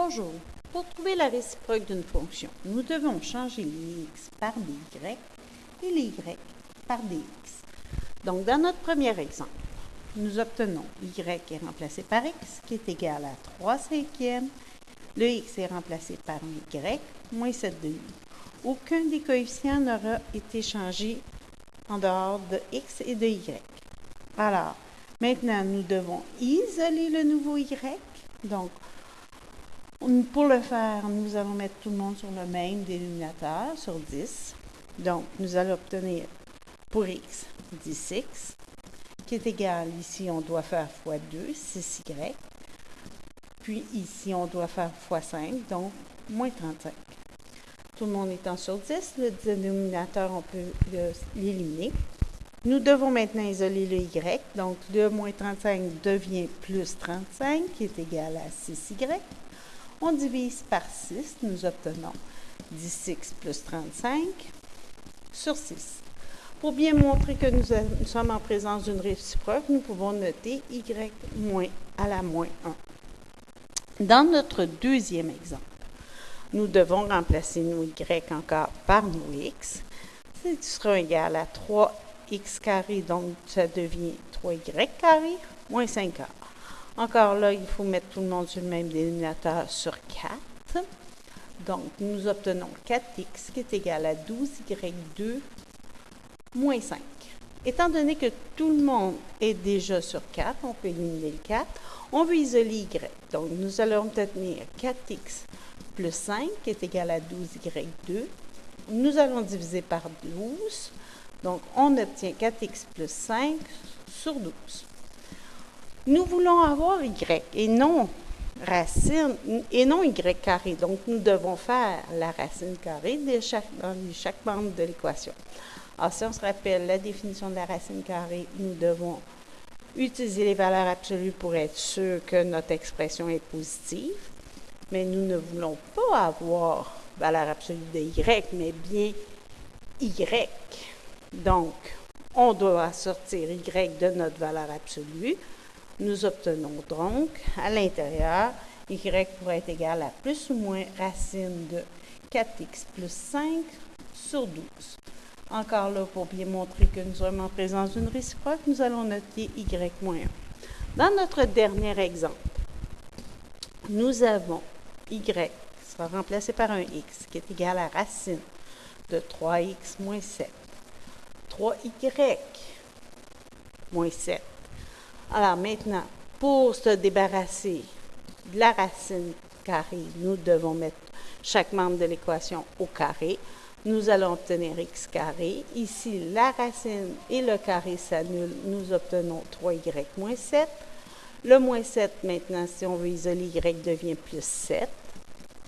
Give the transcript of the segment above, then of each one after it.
Bonjour. Pour trouver la réciproque d'une fonction, nous devons changer les x par des y et les y par des x. Donc, dans notre premier exemple, nous obtenons y est remplacé par x qui est égal à 3 cinquièmes. Le x est remplacé par y moins 7 demi. Aucun des coefficients n'aura été changé en dehors de x et de y. Alors, maintenant, nous devons isoler le nouveau y. Donc, pour le faire, nous allons mettre tout le monde sur le même dénominateur, sur 10. Donc, nous allons obtenir pour x 10x, qui est égal, ici, on doit faire fois 2, 6y. Puis ici, on doit faire fois 5, donc moins 35. Tout le monde étant sur 10, le dénominateur, on peut l'éliminer. Nous devons maintenant isoler le y, donc le moins 35 devient plus 35, qui est égal à 6y. On divise par 6, nous obtenons 10x plus 35 sur 6. Pour bien montrer que nous sommes en présence d'une réciproque, nous pouvons noter y moins à la moins 1. Dans notre deuxième exemple, nous devons remplacer nos y encore par nos x. Ce sera égal à 3x carré, donc ça devient 3y carré moins 5a. Encore là, il faut mettre tout le monde sur le même dénominateur sur 4. Donc, nous obtenons 4x qui est égal à 12y2 moins 5. Étant donné que tout le monde est déjà sur 4, on peut éliminer le 4. On veut isoler y. Donc, nous allons obtenir 4x plus 5 qui est égal à 12y2. Nous allons diviser par 12. Donc, on obtient 4x plus 5 sur 12. Nous voulons avoir y et non racine et non y carré. Donc, nous devons faire la racine carrée dans chaque membre de l'équation. Alors, si on se rappelle la définition de la racine carrée, nous devons utiliser les valeurs absolues pour être sûr que notre expression est positive. Mais nous ne voulons pas avoir valeur absolue de y, mais bien y. Donc, on doit sortir y de notre valeur absolue. Nous obtenons donc, à l'intérieur, y pourrait être égal à plus ou moins racine de 4x plus 5 sur 12. Encore là, pour bien montrer que nous sommes en présence d'une réciproque, nous allons noter y moins 1. Dans notre dernier exemple, nous avons y sera remplacé par un x qui est égal à racine de 3x moins 7. 3y moins 7. Alors maintenant, pour se débarrasser de la racine carrée, nous devons mettre chaque membre de l'équation au carré. Nous allons obtenir x carré. Ici, la racine et le carré s'annulent. Nous obtenons 3y moins 7. Le moins 7, maintenant, si on veut isoler y, devient plus 7,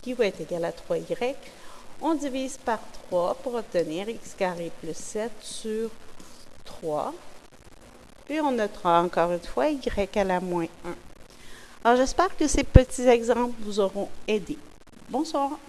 qui va être égal à 3y. On divise par 3 pour obtenir x carré plus 7 sur 3. Puis on notera encore une fois y à la moins 1. Alors, j'espère que ces petits exemples vous auront aidé. Bonsoir.